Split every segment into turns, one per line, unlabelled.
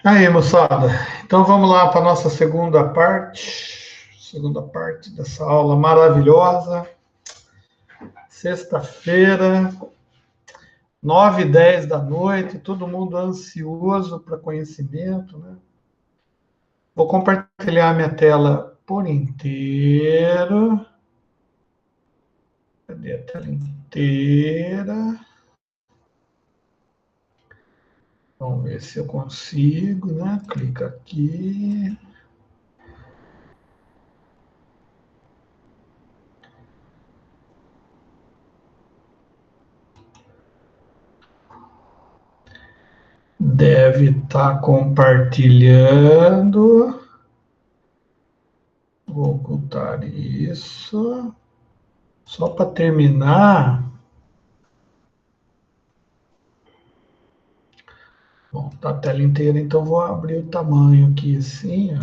Aí, moçada, então vamos lá para a nossa segunda parte dessa aula maravilhosa. Sexta-feira, 9h10 da noite, todo mundo ansioso para conhecimento, né? Vou compartilhar minha tela por inteiro. Cadê a tela inteira? Vamos ver se eu consigo, né? Clica aqui. Deve estar compartilhando. Vou ocultar isso. Só para terminar. Bom, tá a tela inteira, então vou abrir o tamanho aqui assim, ó.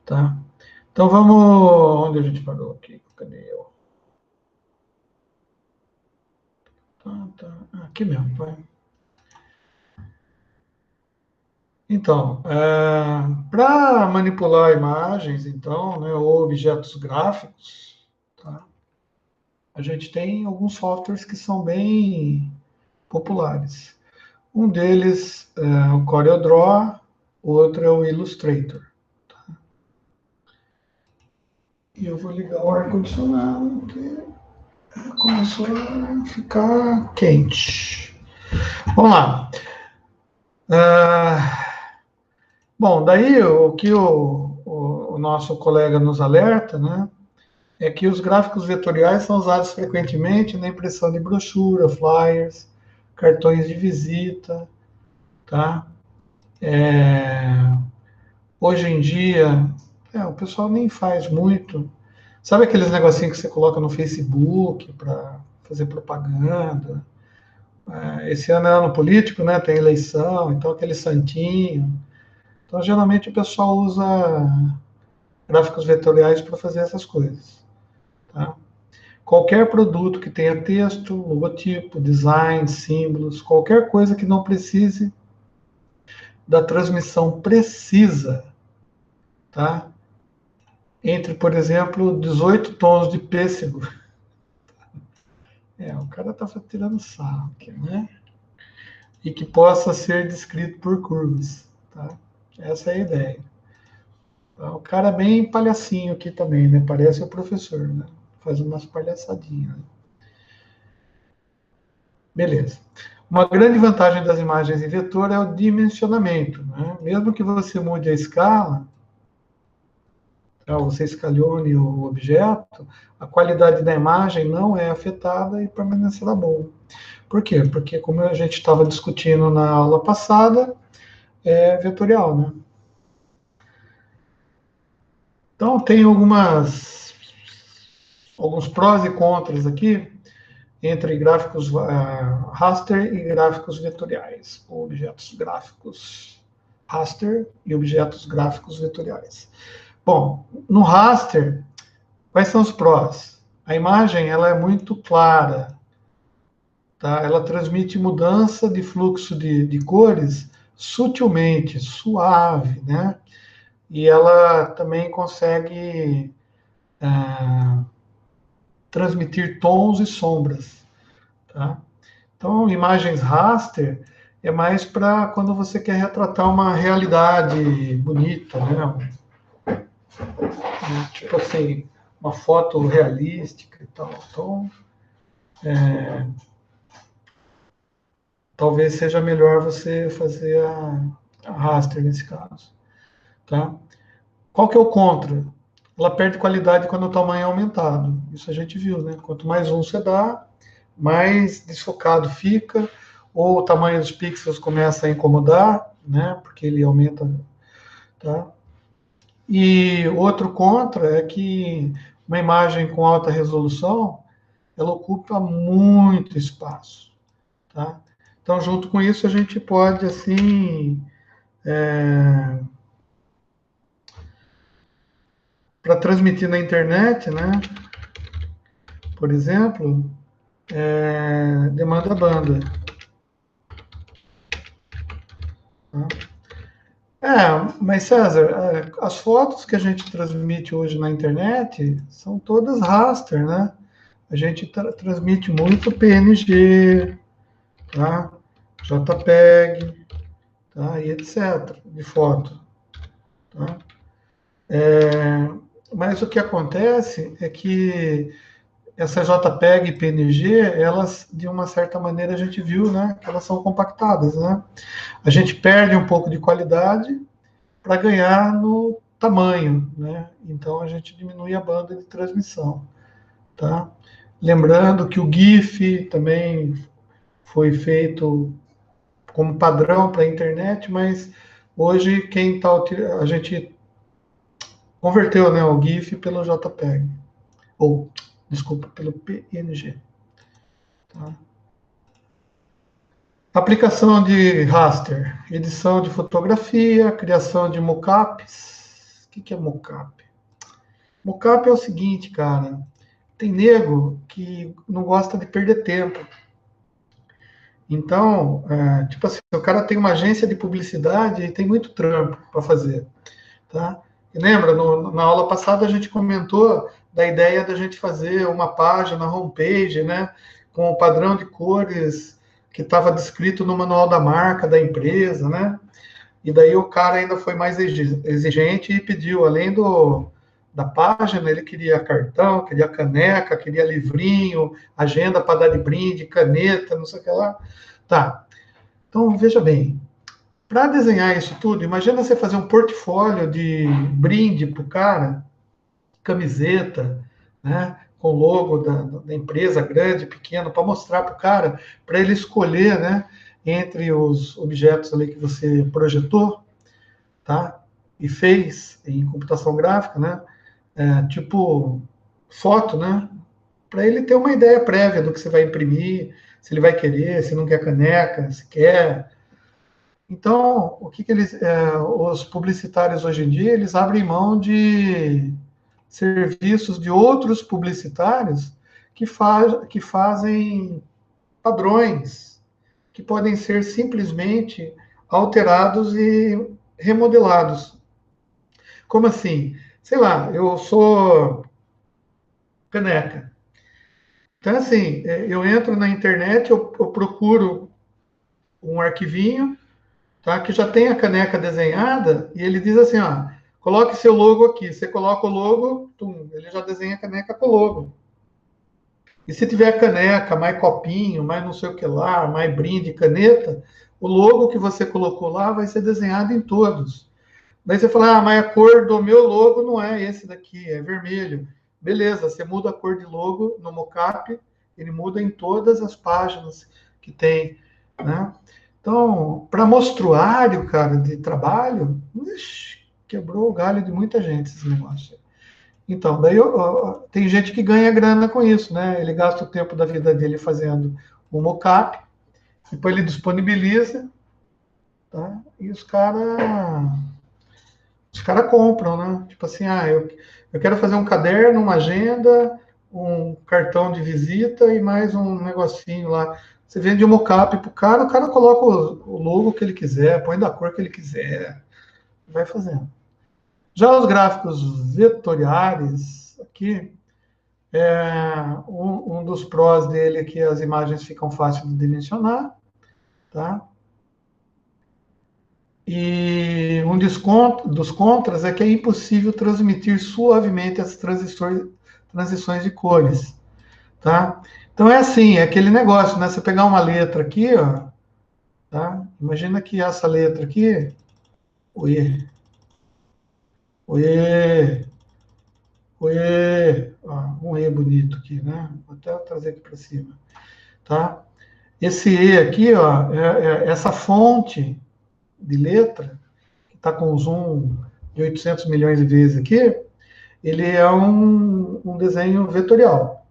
Tá? Então vamos. Onde a gente parou aqui? Cadê eu? Tá. Aqui mesmo, vai. Então, para manipular imagens, então, né, ou objetos gráficos, tá? A gente tem alguns softwares que são bem populares. Um deles é o CorelDRAW, o outro é o Illustrator. Tá? E eu vou ligar o ar-condicionado, que começou a ficar quente. Vamos lá. Bom, daí o que o nosso colega nos alerta, né, é que os gráficos vetoriais são usados frequentemente na impressão de brochura, flyers, cartões de visita, tá? Hoje em dia, o pessoal nem faz muito. Sabe aqueles negocinhos que você coloca no Facebook para fazer propaganda? Esse ano é ano político, né? Tem eleição, então aquele santinho. Então, geralmente o pessoal usa gráficos vetoriais para fazer essas coisas. Tá? Qualquer produto que tenha texto, logotipo, design, símbolos, qualquer coisa que não precise da transmissão precisa, tá? Entre, por exemplo, 18 tons de pêssego. O cara está tirando sarro aqui, né? E que possa ser descrito por curvas, tá? Essa é a ideia. O cara é bem palhacinho aqui também, né? Parece o professor, né? Faz umas palhaçadinhas. Né? Beleza. Uma grande vantagem das imagens em vetor é o dimensionamento. Né? Mesmo que você mude a escala, você escalone o objeto, a qualidade da imagem não é afetada e permanecerá boa. Por quê? Porque, como a gente estava discutindo na aula passada, é vetorial, né? Então, tem alguns prós e contras aqui entre gráficos raster e gráficos vetoriais, ou objetos gráficos raster e objetos gráficos vetoriais. Bom, no raster, quais são os prós? A imagem ela é muito clara, tá? Ela transmite mudança de fluxo de cores sutilmente, suave, né? E ela também consegue transmitir tons e sombras, tá? Então, imagens raster é mais para quando você quer retratar uma realidade bonita, né? Tipo assim, uma foto realística e tal. Então, talvez seja melhor você fazer a raster nesse caso, tá? Qual que é o contra? Ela perde qualidade quando o tamanho é aumentado. Isso a gente viu, né? Quanto mais um você dá, mais desfocado fica, ou o tamanho dos pixels começa a incomodar, né? Porque ele aumenta, tá? E outro contra é que uma imagem com alta resolução, ela ocupa muito espaço, tá? Então, junto com isso, a gente pode, assim, para transmitir na internet, né? Por exemplo, demanda banda. Tá? Mas César, as fotos que a gente transmite hoje na internet são todas raster, né? A gente transmite muito PNG, tá? JPEG, tá? E etc. de foto, tá? Mas o que acontece é que essa JPEG e PNG, elas, de uma certa maneira, a gente viu, né, que elas são compactadas, né? A gente perde um pouco de qualidade para ganhar no tamanho, né? Então a gente diminui a banda de transmissão, tá? Lembrando que o GIF também foi feito como padrão para a internet, mas hoje quem tá a gente converteu, né, o GIF pelo JPEG, ou desculpa, pelo PNG, tá? Aplicação de raster, edição de fotografia, criação de mockups. O que é mockup? Mockup é o seguinte, cara. Tem nego que não gosta de perder tempo. Então, tipo assim, o cara tem uma agência de publicidade e tem muito trampo para fazer, tá? E lembra, na aula passada a gente comentou da ideia da gente fazer uma página, homepage, né? Com o padrão de cores que estava descrito no manual da marca da empresa, né? E daí o cara ainda foi mais exigente e pediu, além da página, ele queria cartão, queria caneca, queria livrinho, agenda para dar de brinde, caneta, não sei o que lá. Tá. Então, veja bem, para desenhar isso tudo, imagina você fazer um portfólio de brinde para o cara, camiseta, né, com logo da empresa grande, pequeno, para mostrar para o cara, para ele escolher, né, entre os objetos ali que você projetou, tá? E fez em computação gráfica, né? Tipo foto, né? Para ele ter uma ideia prévia do que você vai imprimir, se ele vai querer, se não quer caneca, se quer. Então, o que, que eles, os publicitários hoje em dia, eles abrem mão de serviços de outros publicitários que fazem padrões que podem ser simplesmente alterados e remodelados. Como assim? Sei lá, eu sou caneca. Então, assim, eu entro na internet, eu procuro um arquivinho, tá, que já tem a caneca desenhada, e ele diz assim, ó, coloque seu logo aqui. Você coloca o logo, tum, ele já desenha a caneca com o logo. E se tiver caneca, mais copinho, mais não sei o que lá, mais brinde, caneta, o logo que você colocou lá vai ser desenhado em todos. Daí você fala, mas a cor do meu logo não é esse daqui, é vermelho. Beleza, você muda a cor de logo no mockup, ele muda em todas as páginas que tem, né? Então, para mostruário, cara, de trabalho, ixi, quebrou o galho de muita gente esse negócio. Então, daí tem gente que ganha grana com isso, né? Ele gasta o tempo da vida dele fazendo o mockup, depois ele disponibiliza, tá? E os cara compram, né? Tipo assim, eu quero fazer um caderno, uma agenda, um cartão de visita e mais um negocinho lá. Você vende o mockup pro cara, o cara coloca o logo que ele quiser, põe da cor que ele quiser, vai fazendo. Já os gráficos vetoriais, aqui, um dos prós dele é que as imagens ficam fáceis de dimensionar, tá? E um dos contras é que é impossível transmitir suavemente as transições de cores, tá? Então é assim, é aquele negócio, né? Você pegar uma letra aqui, ó, tá? Imagina que essa letra aqui, oiê, oiê, oiê, ó, um E bonito aqui, né? Vou até trazer aqui para cima, tá? Esse E aqui, ó, essa fonte de letra, que está com zoom de 800 milhões de vezes aqui, ele é um desenho vetorial.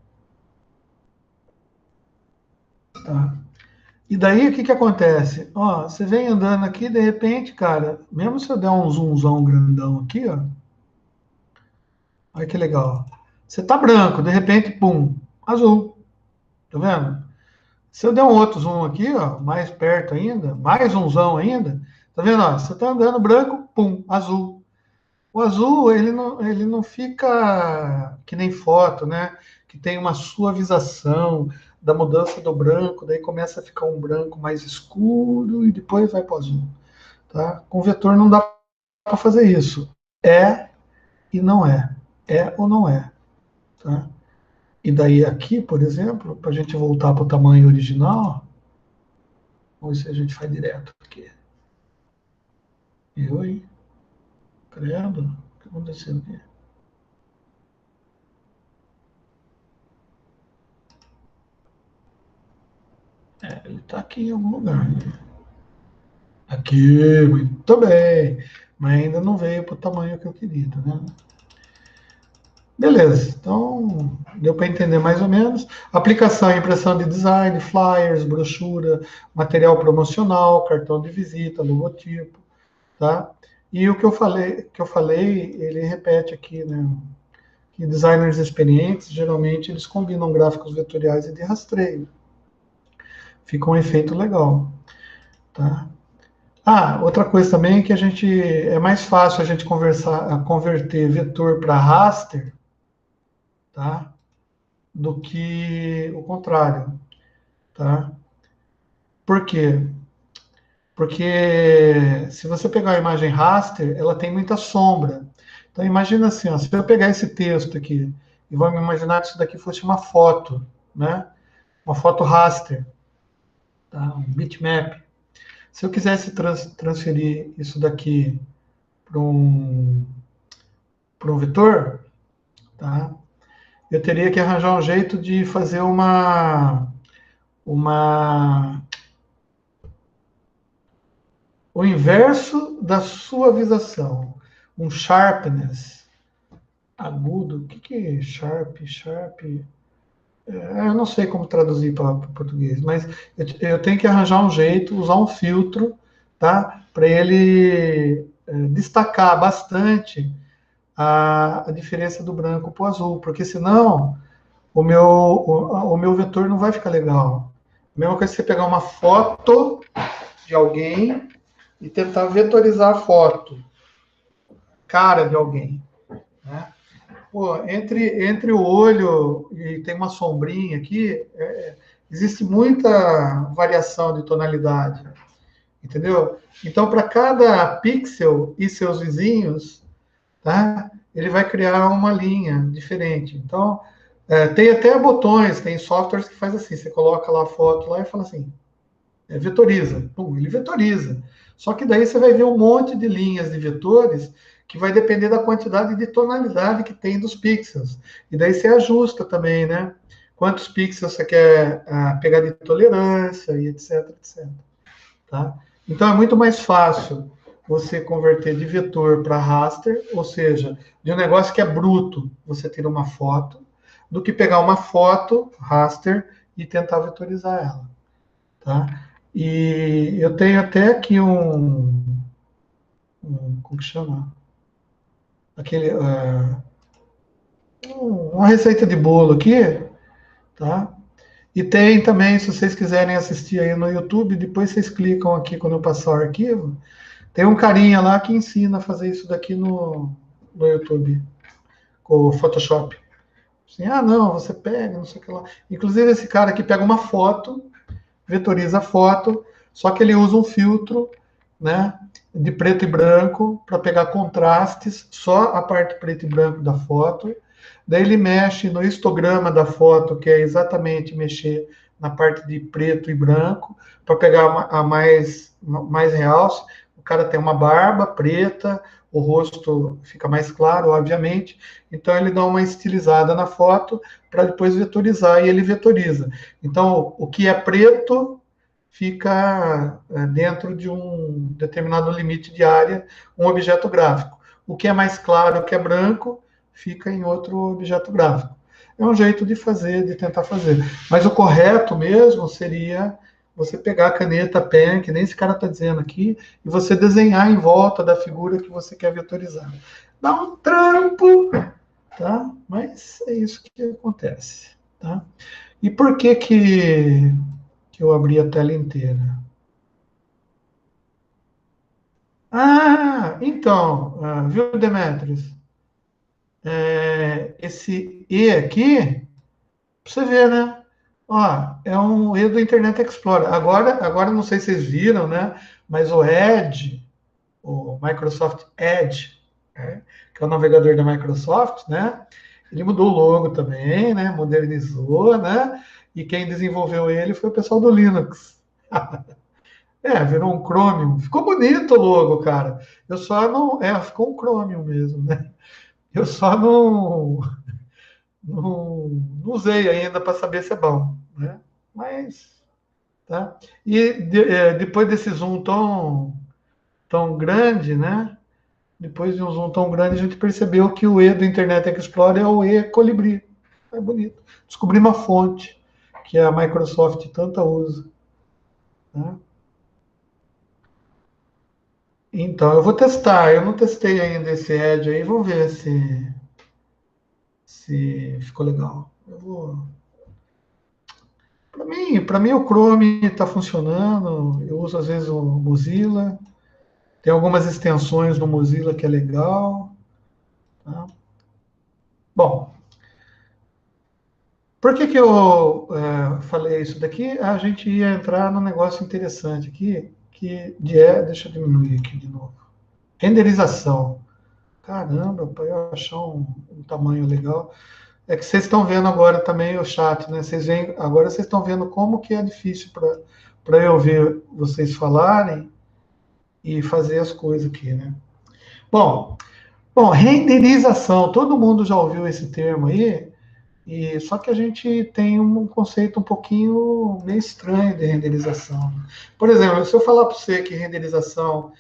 Tá? E daí, o que, que acontece? Ó, você vem andando aqui, de repente, cara, mesmo se eu der um zoomzão grandão aqui, ó, olha que legal. Você tá branco, de repente, pum, azul. Tá vendo? Se eu der um outro zoom aqui, ó, mais perto ainda, mais umzão ainda, Tá vendo? Ó, você está andando branco, pum, azul. O azul, ele não fica que nem foto, né? Que tem uma suavização da mudança do branco, daí começa a ficar um branco mais escuro e depois vai para o azul, tá? Com vetor não dá para fazer isso. É e não é. É ou não é, tá? E daí aqui, por exemplo, para a gente voltar para o tamanho original, vamos ver se a gente faz direto aqui. Eu, hein? Credo, o que aconteceu aqui? É, ele está aqui em algum lugar, né? Aqui, muito bem. Mas ainda não veio para o tamanho que eu queria, tá vendo? Beleza, então deu para entender mais ou menos. Aplicação e impressão de design, flyers, brochura, material promocional, cartão de visita, logotipo, tá? E o que eu falei, ele repete aqui, né? Que designers experientes, geralmente, eles combinam gráficos vetoriais e de rastreio. Fica um efeito legal, tá? Ah, outra coisa também é que a gente é mais fácil a gente converter vetor para raster, tá? Do que o contrário, tá? Por quê? Porque se você pegar a imagem raster, ela tem muita sombra. Então imagina assim, ó, se eu pegar esse texto aqui e vamos imaginar que isso daqui fosse uma foto, né? Uma foto raster, tá? Um bitmap. Se eu quisesse transferir isso daqui para um vetor, tá? Eu teria que arranjar um jeito de fazer uma o inverso da suavização, um sharpness agudo. O que que é sharp? Eu não sei como traduzir para o português, mas eu tenho que arranjar um jeito, usar um filtro, tá? Para ele destacar bastante a diferença do branco para o azul, porque senão o meu vetor não vai ficar legal. A mesma coisa que você pegar uma foto de alguém e tentar vetorizar a foto, cara de alguém, né? Pô, entre o olho e tem uma sombrinha aqui, existe muita variação de tonalidade, entendeu? Então, para cada pixel e seus vizinhos, tá? Ele vai criar uma linha diferente. Então, tem até botões, tem softwares que faz assim, você coloca lá a foto lá e fala assim, vetoriza. Pum, ele vetoriza. Só que daí você vai ver um monte de linhas de vetores que vai depender da quantidade de tonalidade que tem dos pixels. E daí você ajusta também, né? Quantos pixels você quer pegar de tolerância e etc, etc. Tá? Então é muito mais fácil você converter de vetor para raster, ou seja, de um negócio que é bruto, você tira uma foto, do que pegar uma foto, raster, e tentar vetorizar ela. Tá? E eu tenho até aqui como que chama? Aquele, uma receita de bolo aqui, tá? E tem também, se vocês quiserem assistir aí no YouTube, depois vocês clicam aqui quando eu passar o arquivo, tem um carinha lá que ensina a fazer isso daqui no YouTube, com o Photoshop. Assim, não, você pega, não sei o que lá. Inclusive, esse cara aqui pega uma foto, vetoriza a foto, só que ele usa um filtro, né, de preto e branco para pegar contrastes, só a parte preto e branco da foto. Daí ele mexe no histograma da foto, que é exatamente mexer na parte de preto e branco, para pegar a mais realce. O cara tem uma barba preta, o rosto fica mais claro, obviamente. Então ele dá uma estilizada na foto para depois vetorizar e ele vetoriza. Então o que é preto fica dentro de um determinado limite de área, um objeto gráfico. O que é mais claro, o que é branco, fica em outro objeto gráfico. É um jeito de fazer, de tentar fazer. Mas o correto mesmo seria você pegar a caneta pen, que nem esse cara está dizendo aqui, e você desenhar em volta da figura que você quer vetorizar. Dá um trampo, tá? Mas é isso que acontece, tá? E por que eu abri a tela inteira? Então, viu, Demetrios? Esse E aqui, pra você ver, né? Ó, é um E do Internet Explorer. Agora não sei se vocês viram, né? Mas o Edge, o Microsoft Edge, né? Que é o navegador da Microsoft, né? Ele mudou o logo também, né? Modernizou, né? E quem desenvolveu ele foi o pessoal do Linux. Virou um Chromium. Ficou bonito o logo, cara. Eu só não. Ficou um Chromium mesmo, né? Eu só não usei ainda para saber se é bom, né? Mas, tá? E depois desse zoom tão grande, né? Depois de um zoom tão grande, a gente percebeu que o E do Internet Explorer é o E Colibri. É bonito. Descobri uma fonte que a Microsoft tanta usa, né? Então, eu vou testar. Eu não testei ainda esse Edge aí. Vamos ver se ficou legal. Eu vou. Para mim o Chrome está funcionando. Eu uso às vezes o Mozilla. Tem algumas extensões no Mozilla que é legal. Tá? Bom, por que eu falei isso daqui? A gente ia entrar num negócio interessante aqui, deixa eu diminuir aqui de novo. Renderização. Caramba, para eu achar um tamanho legal. É que vocês estão vendo agora também o chat, né? Agora vocês estão vendo como que é difícil para eu ver vocês falarem e fazer as coisas aqui, né? Bom, renderização. Todo mundo já ouviu esse termo aí, só que a gente tem um conceito um pouquinho meio estranho de renderização. Por exemplo, se eu falar para você que renderização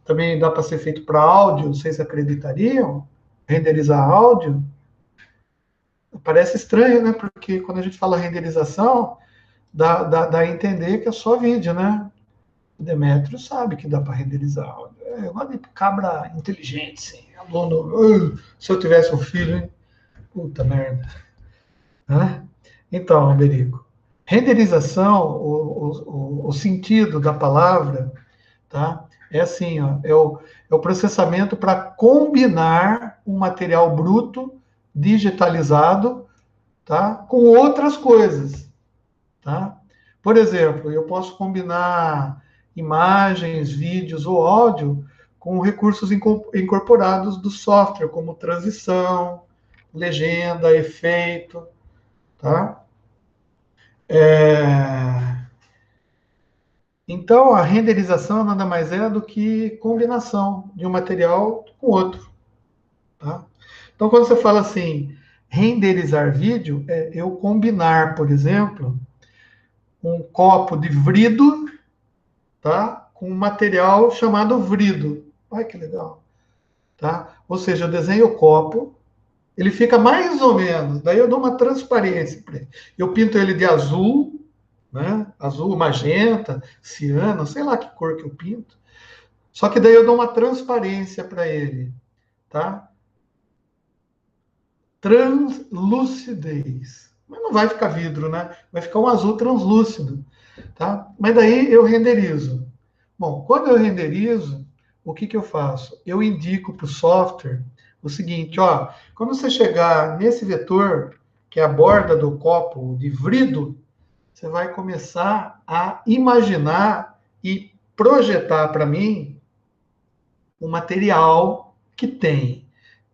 também dá para ser feito para áudio, vocês acreditariam? Renderizar áudio? Parece estranho, né? Porque quando a gente fala renderização, dá a entender que é só vídeo, né? O Demetrio sabe que dá para renderizar áudio. Olha de cabra inteligente, sim. Aluno, se eu tivesse um filho, hein? Puta merda. Né? Então, Alberico, renderização, o sentido da palavra, tá? É assim, ó, é o processamento para combinar um material bruto digitalizado, tá? Com outras coisas, tá? Por exemplo, eu posso combinar imagens, vídeos ou áudio com recursos incorporados do software, como transição, legenda, efeito, tá? É... Então, a renderização nada mais é do que combinação de um material com outro, tá? Então, quando você fala assim, renderizar vídeo, é eu combinar, por exemplo, um copo de vrido, tá? Com um material chamado vrido. Olha que legal, tá? Ou seja, eu desenho o copo, ele fica mais ou menos, daí eu dou uma transparência para ele. Eu pinto ele de azul, né? Azul, magenta, ciano, sei lá que cor que eu pinto. Só que daí eu dou uma transparência para ele, tá? Translucidez. Mas não vai ficar vidro, né? Vai ficar um azul translúcido, tá? Mas daí eu renderizo. Bom, quando eu renderizo, o que eu faço? Eu indico para o software o seguinte, ó, quando você chegar nesse vetor, que é a borda do copo de vrido, você vai começar a imaginar e projetar para mim um material que tem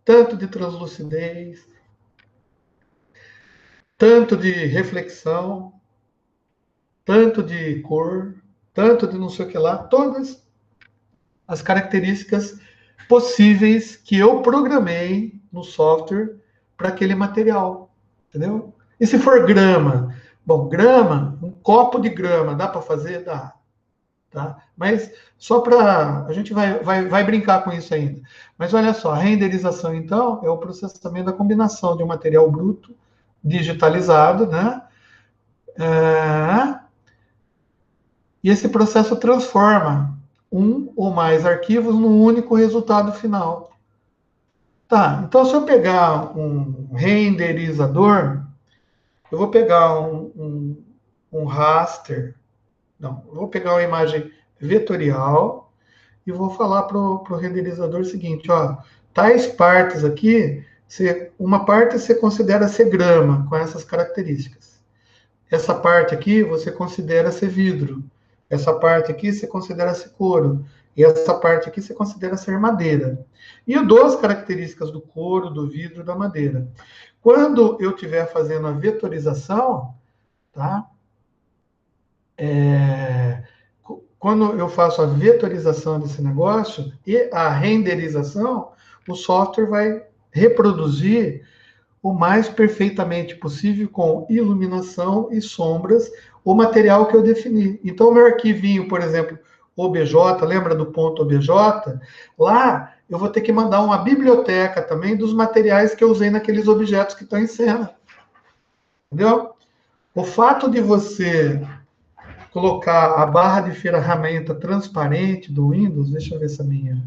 tanto de translucidez, tanto de reflexão, tanto de cor, tanto de não sei o que lá, todas as características possíveis que eu programei no software para aquele material, entendeu? E se for grama? Bom, grama, um copo de grama, dá para fazer? Dá. Tá? Mas só para. A gente vai brincar com isso ainda. Mas olha só, a renderização, então, é o processamento da combinação de um material bruto digitalizado, né? É, e esse processo transforma um ou mais arquivos num único resultado final. Tá, então se eu pegar um renderizador, eu vou pegar um raster, não, eu vou pegar uma imagem vetorial, e vou falar para o renderizador o seguinte, ó, tais partes aqui, uma parte você considera ser grama, com essas características. Essa parte aqui você considera ser vidro. Essa parte aqui você considera ser couro. E essa parte aqui você considera ser madeira. E eu dou as características do couro, do vidro, da madeira. Quando eu estiver fazendo a vetorização, tá? Quando eu faço a vetorização desse negócio e a renderização, o software vai reproduzir o mais perfeitamente possível com iluminação e sombras o material que eu defini. Então, o meu arquivinho, por exemplo, OBJ, lembra do ponto OBJ? Lá eu vou ter que mandar uma biblioteca também dos materiais que eu usei naqueles objetos que estão em cena. Entendeu? O fato de você colocar a barra de ferramenta transparente do Windows, deixa eu ver se a minha...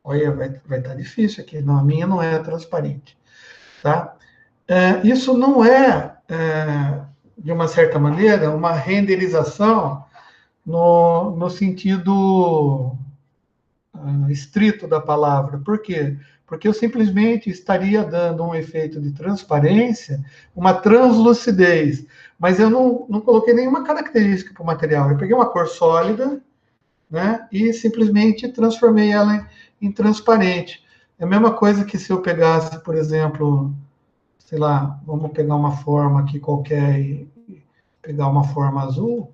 Olha, vai estar difícil aqui. Não, a minha não é transparente. Tá? Isso não é, de uma certa maneira, uma renderização no sentido estrito da palavra. Por quê? Porque eu simplesmente estaria dando um efeito de transparência, uma translucidez, mas eu não coloquei nenhuma característica para o material. Eu peguei uma cor sólida, né, e simplesmente transformei ela em transparente. É a mesma coisa que se eu pegasse, por exemplo, sei lá, vamos pegar uma forma aqui qualquer e pegar uma forma azul,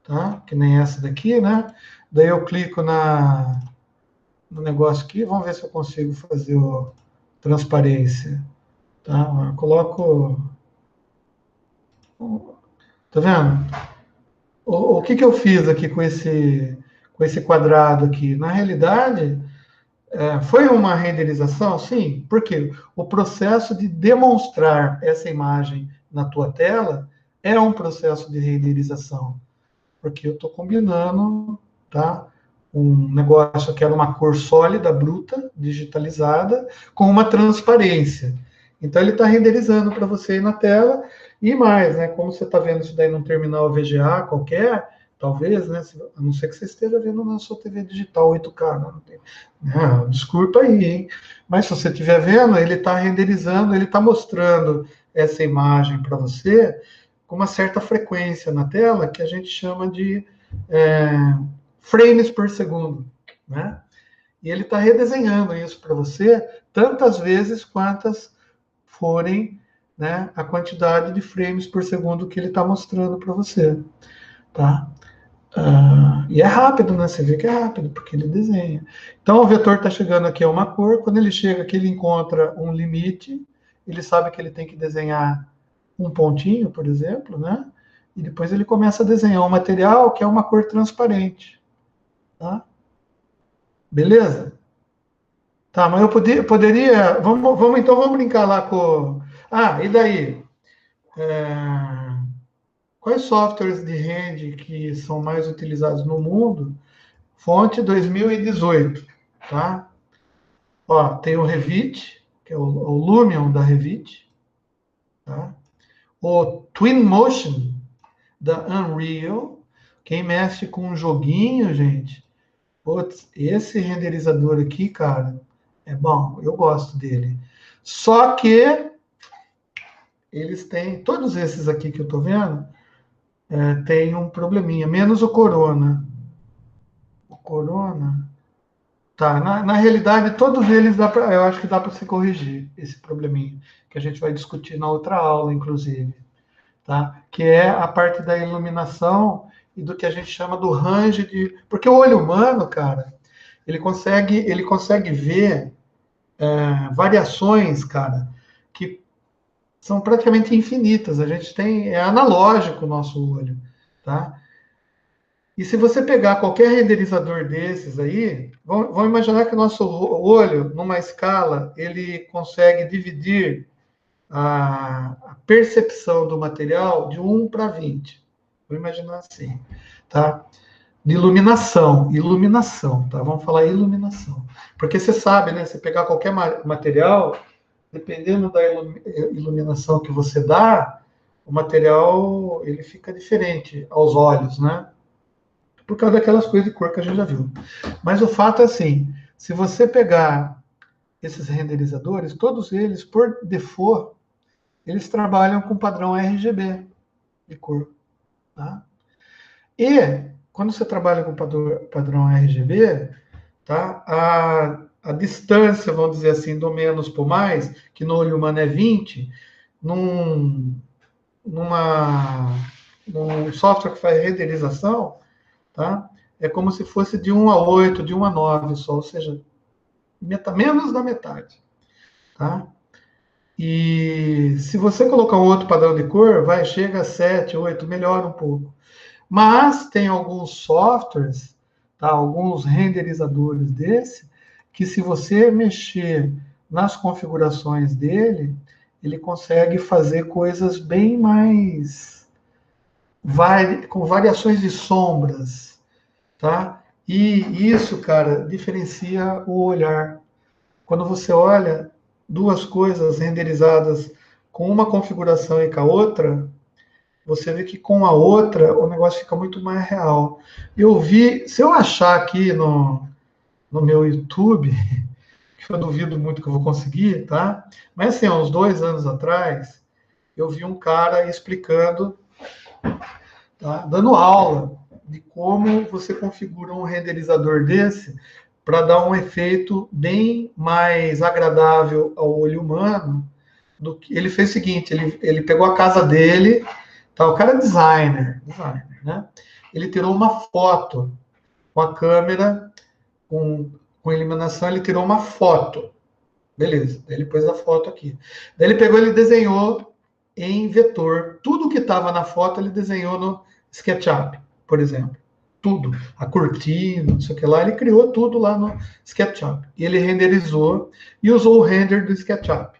tá? Que nem essa daqui, né? Daí eu clico no negócio aqui, vamos ver se eu consigo fazer transparência, tá? Eu coloco, tá vendo? O que eu fiz aqui com esse quadrado aqui? Na realidade, foi uma renderização? Sim. Por quê? O processo de demonstrar essa imagem na tua tela é um processo de renderização. Porque eu estou combinando, tá? Um negócio que era uma cor sólida, bruta, digitalizada, com uma transparência. Então, ele está renderizando para você aí na tela. E mais, né? Como você está vendo isso daí num terminal VGA qualquer, talvez, né? A não ser que você esteja vendo na sua TV digital 8K, não tem. Desculpa aí, hein? Mas se você estiver vendo, ele está renderizando, ele está mostrando essa imagem para você com uma certa frequência na tela, que a gente chama de frames por segundo, né? E ele está redesenhando isso para você tantas vezes quantas forem, né, a quantidade de frames por segundo que ele está mostrando para você, tá? E é rápido, né? Você vê que é rápido, porque ele desenha. Então, o vetor está chegando aqui a uma cor, quando ele chega aqui, ele encontra um limite, ele sabe que ele tem que desenhar um pontinho, por exemplo, né? E depois ele começa a desenhar um material que é uma cor transparente, tá? Beleza? Tá, mas eu poderia... Vamos brincar lá com... e daí? Quais softwares de rende que são mais utilizados no mundo? Fonte 2018, tá? Ó, tem o Revit, que é o Lumion da Revit, tá? O Twinmotion da Unreal. Quem mexe com um joguinho, gente, putz, esse renderizador aqui, cara, é bom, eu gosto dele. Só que eles têm, todos esses aqui que eu tô vendo, tem um probleminha, menos o Corona. O Corona, tá, na realidade, todos eles eu acho que dá para se corrigir esse probleminha, que a gente vai discutir na outra aula, inclusive, tá? Que é a parte da iluminação e do que a gente chama do range de... Porque o olho humano, cara, ele consegue ver variações, cara, que são praticamente infinitas. A gente tem... É analógico o nosso olho, tá? E se você pegar qualquer renderizador desses aí, vamos imaginar que o nosso olho, numa escala, ele consegue dividir a percepção do material de 1 para 20. Vou imaginar assim, tá? De iluminação, tá? Vamos falar iluminação. Porque você sabe, né? Você pegar qualquer material, dependendo da iluminação que você dá, o material ele fica diferente aos olhos, né? por causa daquelas coisas de cor que a gente já viu. Mas o fato é assim, se você pegar esses renderizadores, todos eles, por default, eles trabalham com padrão RGB de cor. Tá? E quando você trabalha com padrão RGB, tá? A distância, vamos dizer assim, do menos por mais, que no olho humano é 20, num, num software que faz renderização, tá? É como se fosse de 1 a 8, de 1 a 9 só, ou seja, menos da metade. Tá? E se você colocar um outro padrão de cor, chega a 7, 8, melhora um pouco. Mas tem alguns softwares, tá? Alguns renderizadores desse, que se você mexer nas configurações dele, ele consegue fazer coisas bem mais com variações de sombras, tá? E isso, cara, diferencia o olhar. Quando você olha duas coisas renderizadas com uma configuração e com a outra, você vê que com a outra o negócio fica muito mais real. Eu vi, se eu achar aqui no meu YouTube, que eu duvido muito que eu vou conseguir, tá? Mas assim, há uns 2 anos atrás, eu vi um cara explicando, tá? Dando aula de como você configura um renderizador desse para dar um efeito bem mais agradável ao olho humano. Ele fez o seguinte, ele pegou a casa dele, tá? O cara é designer, né? Ele tirou uma foto com a câmera, com iluminação, ele tirou uma foto. Beleza, daí ele pôs a foto aqui. Daí ele pegou, ele desenhou em vetor. Tudo que estava na foto, ele desenhou no SketchUp, por exemplo. Tudo. A cortina, não sei o que lá, ele criou tudo lá no SketchUp. E ele renderizou e usou o render do SketchUp.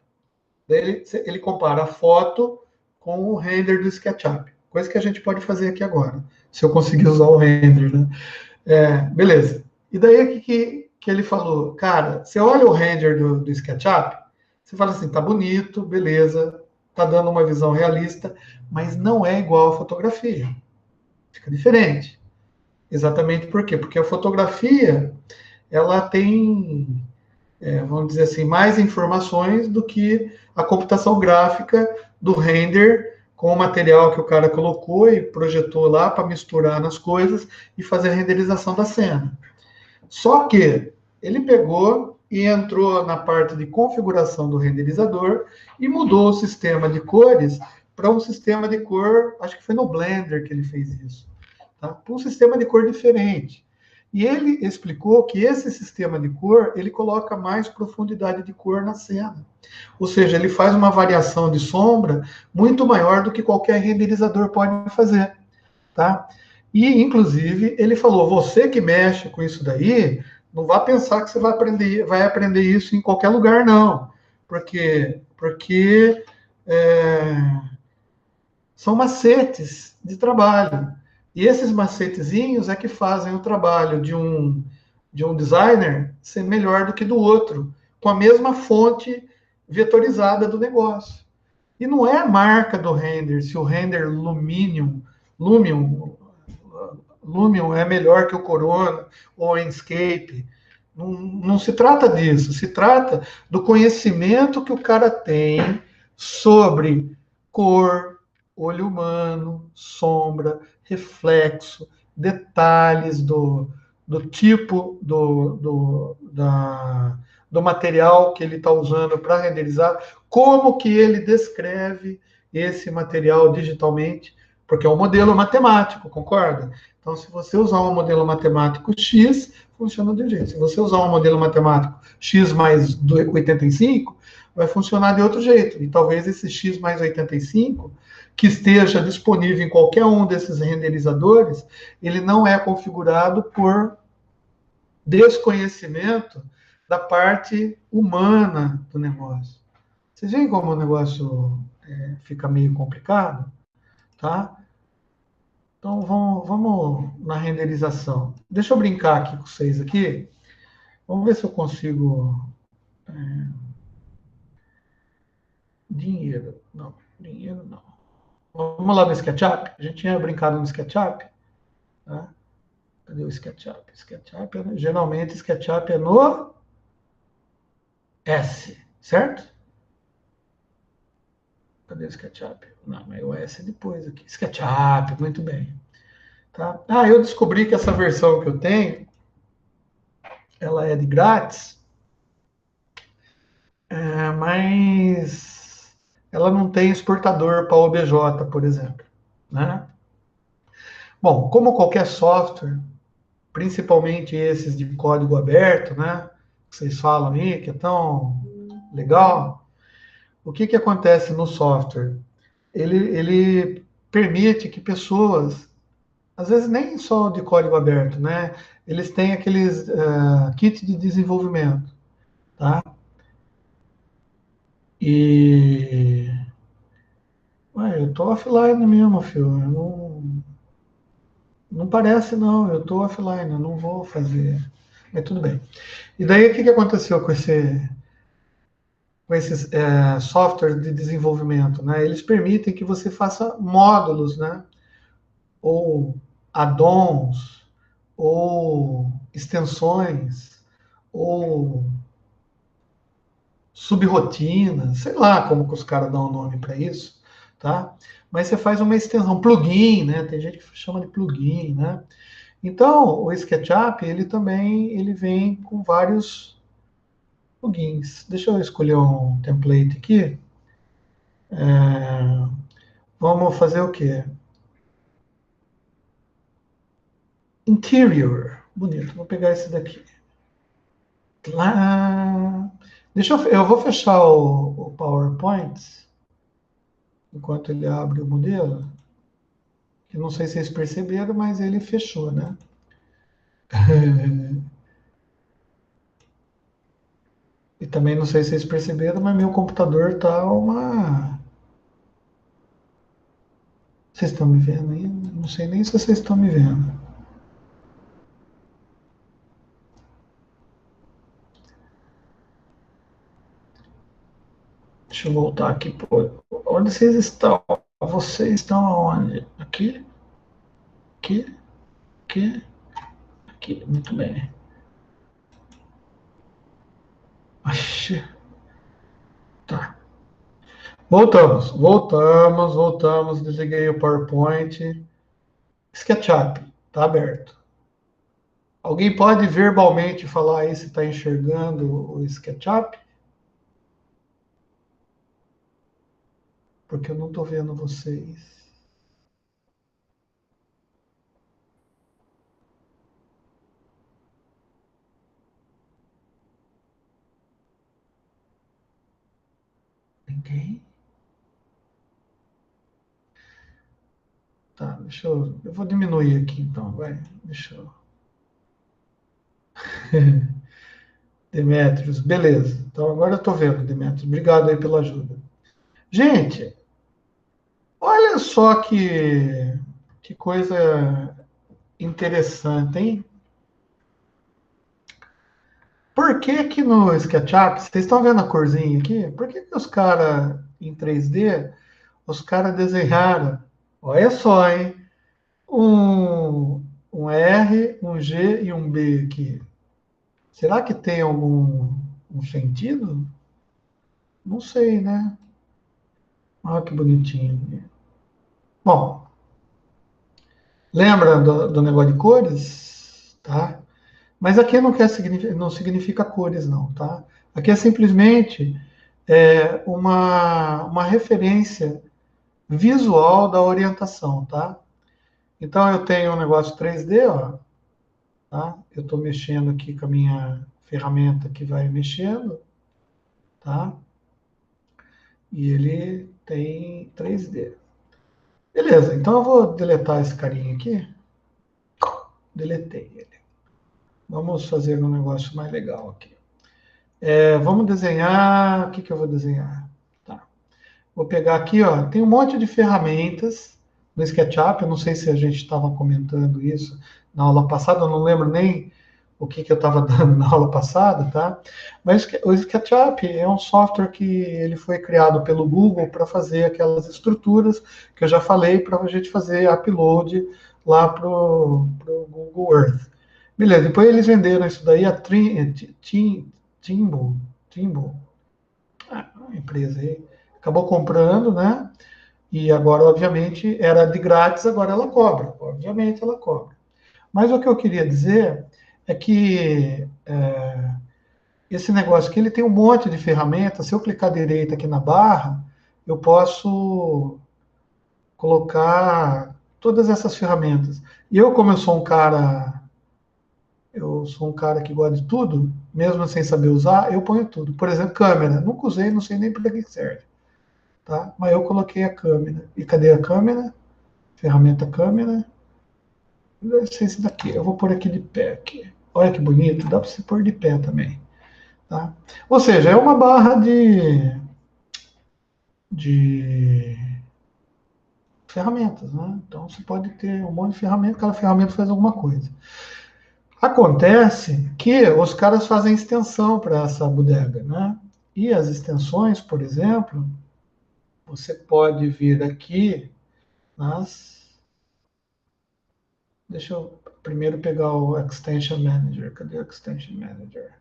Daí ele compara a foto com o render do SketchUp. Coisa que a gente pode fazer aqui agora, se eu conseguir usar o render, né? Beleza. E daí o que ele falou? Cara, você olha o render do SketchUp, você fala assim, tá bonito, beleza, tá dando uma visão realista, mas não é igual à fotografia. Fica diferente. Exatamente por quê? Porque a fotografia, ela tem, vamos dizer assim, mais informações do que a computação gráfica do render com o material que o cara colocou e projetou lá para misturar nas coisas e fazer a renderização da cena. Só que ele pegou e entrou na parte de configuração do renderizador e mudou o sistema de cores para um sistema de cor, acho que foi no Blender que ele fez isso, tá? Para um sistema de cor diferente. E ele explicou que esse sistema de cor, ele coloca mais profundidade de cor na cena. Ou seja, ele faz uma variação de sombra muito maior do que qualquer renderizador pode fazer, tá? E, inclusive, ele falou, você que mexe com isso daí, não vá pensar que você vai aprender isso em qualquer lugar, não. Porque são macetes de trabalho. E esses macetezinhos é que fazem o trabalho de um designer ser melhor do que do outro, com a mesma fonte vetorizada do negócio. E não é a marca do render, se o render Lumion Lumion é melhor que o Corona ou o Enscape. Não, não se trata disso, se trata do conhecimento que o cara tem sobre cor, olho humano, sombra, reflexo, detalhes do tipo do material que ele está usando para renderizar, como que ele descreve esse material digitalmente, porque é um modelo matemático, concorda? Então, se você usar um modelo matemático X, funciona de um jeito. Se você usar um modelo matemático X mais 85, vai funcionar de outro jeito. E talvez esse X mais 85, que esteja disponível em qualquer um desses renderizadores, ele não é configurado por desconhecimento da parte humana do negócio. Vocês veem como o negócio fica meio complicado? Tá? Então vamos na renderização. Deixa eu brincar aqui com vocês aqui. Vamos ver se eu consigo. Dinheiro. Não, dinheiro não. Vamos lá no SketchUp. A gente tinha brincado no SketchUp. Tá? Cadê o SketchUp? Geralmente SketchUp é no S, certo? Cadê o SketchUp? Não, mas o S é depois aqui. SketchUp, muito bem. Tá? Ah, eu descobri que essa versão que eu tenho, ela é de grátis, mas ela não tem exportador para OBJ, por exemplo, né? Bom, como qualquer software, principalmente esses de código aberto, né? Que vocês falam aí, que é tão legal. O que que acontece no software? Ele permite que pessoas, às vezes nem só de código aberto, né? Eles têm aqueles kits de desenvolvimento, tá? E ué, eu tô offline mesmo, filho. Eu não parece não, eu tô offline, eu não vou fazer. Mas tudo bem. E daí o que que aconteceu com esses softwares de desenvolvimento, né? Eles permitem que você faça módulos, né? Ou add-ons, ou extensões, ou subrotinas, sei lá como que os caras dão o nome para isso, tá? Mas você faz uma extensão, plugin, né? Tem gente que chama de plugin, né? Então, o SketchUp, ele também ele vem com vários plugins. Deixa eu escolher um template aqui. Vamos fazer o quê? Interior. Bonito. Vou pegar esse daqui. Lá. Eu vou fechar o PowerPoint enquanto ele abre o modelo. Eu não sei se vocês perceberam, mas ele fechou, né? E também não sei se vocês perceberam, mas meu computador tá uma. Vocês estão me vendo aí? Não sei nem se vocês estão me vendo. Deixa eu voltar aqui. Pô. Onde vocês estão? Vocês estão aonde? Aqui? Aqui? Aqui? Aqui. Muito bem. Oxi. Tá. Voltamos. Desliguei o PowerPoint. SketchUp. Tá aberto. Alguém pode verbalmente falar aí se está enxergando o SketchUp? Porque eu não estou vendo vocês. Ninguém? Tá, deixa eu. Eu vou diminuir aqui então, vai. Deixa eu. Demetrios, beleza. Então agora eu estou vendo, Demetrios. Obrigado aí pela ajuda. Gente, olha só que coisa interessante, hein? Por que que no SketchUp, vocês estão vendo a corzinha aqui? Por que que os caras em 3D, os caras desenharam, olha só, hein? Um R, um G e um B aqui. Será que tem algum um sentido? Não sei, né? Olha que bonitinho. Bom, lembra do negócio de cores? Tá? Mas aqui não significa cores, não, tá? Aqui é simplesmente uma referência visual da orientação, tá? Então eu tenho um negócio 3D, ó, tá? Eu estou mexendo aqui com a minha ferramenta que vai mexendo, tá? E ele tem 3D. Beleza, então eu vou deletar esse carinha aqui. Deletei ele. Vamos fazer um negócio mais legal aqui. Vamos desenhar. O que que eu vou desenhar? Tá. Vou pegar aqui, ó. Tem um monte de ferramentas no SketchUp. Eu não sei se a gente estava comentando isso na aula passada. Eu não lembro nem o que eu estava dando na aula passada, tá? Mas o SketchUp é um software que ele foi criado pelo Google para fazer aquelas estruturas que eu já falei para a gente fazer upload lá para o Google Earth. Beleza, depois eles venderam isso daí a Timbo, a empresa aí, acabou comprando, né? E agora, obviamente, era de grátis, agora ela cobra. Obviamente, ela cobra. Mas o que eu queria dizer é que esse negócio aqui, ele tem um monte de ferramentas. Se eu clicar direito aqui na barra, eu posso colocar todas essas ferramentas. E eu, como eu sou um cara que gosta de tudo, mesmo sem saber usar, eu ponho tudo. Por exemplo, câmera. Nunca usei, não sei nem para que serve. Tá? Mas eu coloquei a câmera. E cadê a câmera? Ferramenta câmera. Deve ser esse daqui. Eu vou pôr aqui de pé. Aqui. Olha que bonito. Dá para você pôr de pé também. Tá? Ou seja, é uma barra de ferramentas. Né? Então você pode ter um monte de ferramentas, cada ferramenta faz alguma coisa. Acontece que os caras fazem extensão para essa bodega. Né? E as extensões, por exemplo, você pode vir aqui nas. Deixa eu primeiro pegar o Extension Manager. Cadê o Extension Manager?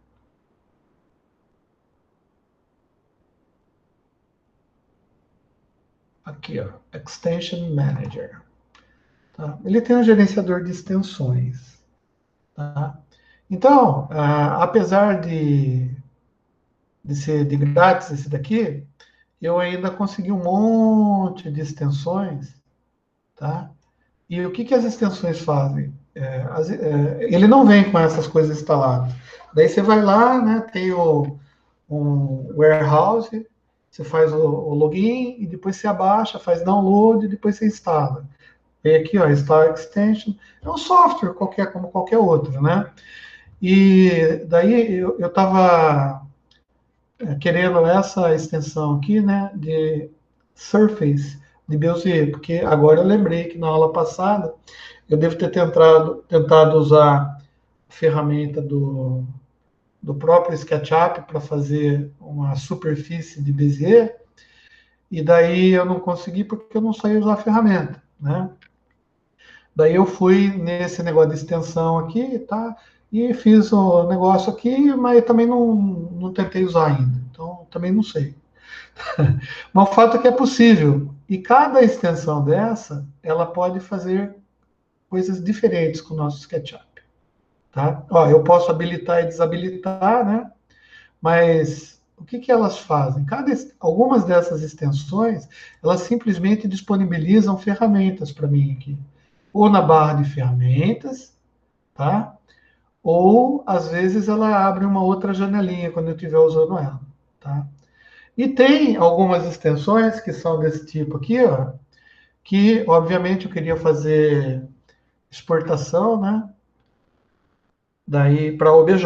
Aqui, ó, Extension Manager. Tá? Ele tem um gerenciador de extensões. Tá? Então, apesar de ser de grátis esse daqui, eu ainda consegui um monte de extensões. Tá? E o que as extensões fazem? Ele não vem com essas coisas instaladas. Daí você vai lá, né, tem um warehouse, você faz o login e depois você abaixa, faz download e depois você instala. Vem aqui, ó, Install Extension. É um software qualquer, como qualquer outro, né? E daí eu estava querendo essa extensão aqui, né, de Surface, de Bezier, porque agora eu lembrei que na aula passada eu devo ter tentado usar a ferramenta do próprio SketchUp para fazer uma superfície de Bezier, e daí eu não consegui porque eu não sabia usar a ferramenta, né? Daí eu fui nesse negócio de extensão aqui, tá? E fiz o negócio aqui, mas também não tentei usar ainda. Então, também não sei. Mas o fato é que é possível. E cada extensão dessa, ela pode fazer coisas diferentes com o nosso SketchUp, tá? Ó, eu posso habilitar e desabilitar, né? Mas o que elas fazem? Algumas dessas extensões, elas simplesmente disponibilizam ferramentas para mim aqui. Ou na barra de ferramentas, tá? Ou, às vezes, ela abre uma outra janelinha quando eu estiver usando ela, tá? E tem algumas extensões que são desse tipo aqui, ó, que, obviamente, eu queria fazer exportação, né? Daí para OBJ,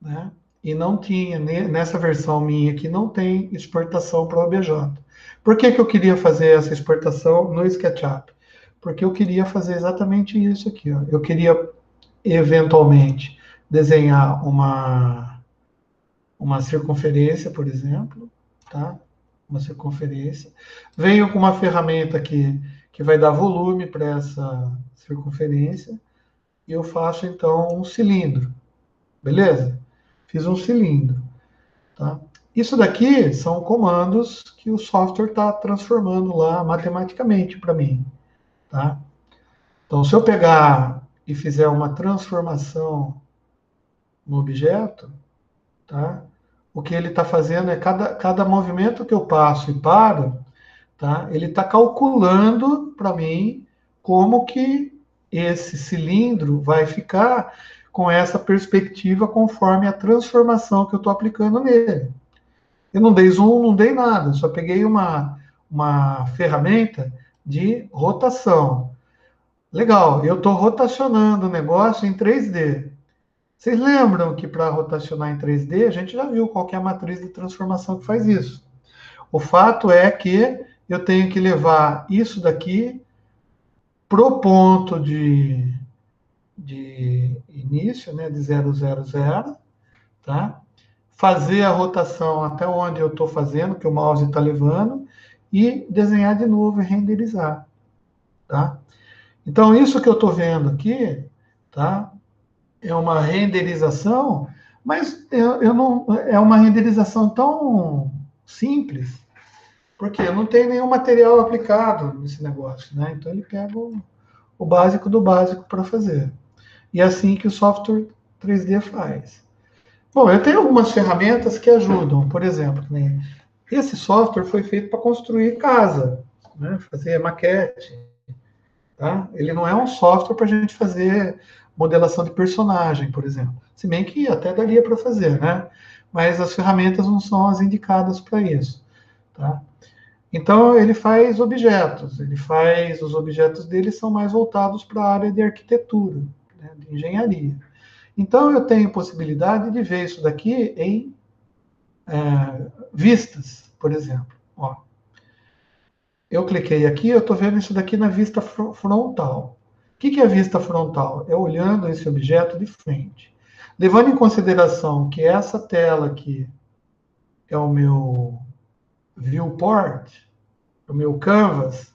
né? E não tinha, nessa versão minha aqui, não tem exportação para OBJ. Por que que eu queria fazer essa exportação no SketchUp? Porque eu queria fazer exatamente isso aqui, ó. Eu queria, eventualmente, desenhar uma circunferência, por exemplo, tá? Uma circunferência. Venho com uma ferramenta que vai dar volume para essa circunferência e eu faço, então, um cilindro, beleza? Fiz um cilindro, tá? Isso daqui são comandos que o software está transformando lá matematicamente para mim, tá? Então, se eu pegar e fizer uma transformação no objeto, tá? O que ele está fazendo é cada movimento que eu passo e paro, tá? Ele está calculando para mim como que esse cilindro vai ficar com essa perspectiva conforme a transformação que eu estou aplicando nele. Eu não dei zoom, não dei nada, só peguei uma ferramenta de rotação. Legal, eu estou rotacionando o negócio em 3D. Vocês lembram que para rotacionar em 3D, a gente já viu qual que é a matriz de transformação que faz isso. O fato é que eu tenho que levar isso daqui pro ponto de início, né, de 0, 0, 0, tá? Fazer a rotação até onde eu estou fazendo, que o mouse está levando, e desenhar de novo e renderizar, tá? Então, isso que eu estou vendo aqui, tá? É uma renderização, mas eu não, é uma renderização tão simples, porque não tem nenhum material aplicado nesse negócio, né? Então, ele pega o básico do básico para fazer. E é assim que o software 3D faz. Bom, eu tenho algumas ferramentas que ajudam, por exemplo, né? Esse software foi feito para construir casa, né? Fazer maquete, tá? Ele não é um software para a gente fazer modelação de personagem, por exemplo. Se bem que até daria para fazer, né? Mas as ferramentas não são as indicadas para isso, tá? Então ele faz objetos, os objetos dele são mais voltados para a área de arquitetura, né? De engenharia. Então eu tenho possibilidade de ver isso daqui em vistas, por exemplo. Ó, eu cliquei aqui, eu estou vendo isso daqui na vista frontal. O que é a vista frontal? É olhando esse objeto de frente. Levando em consideração que essa tela aqui é o meu viewport, o meu canvas,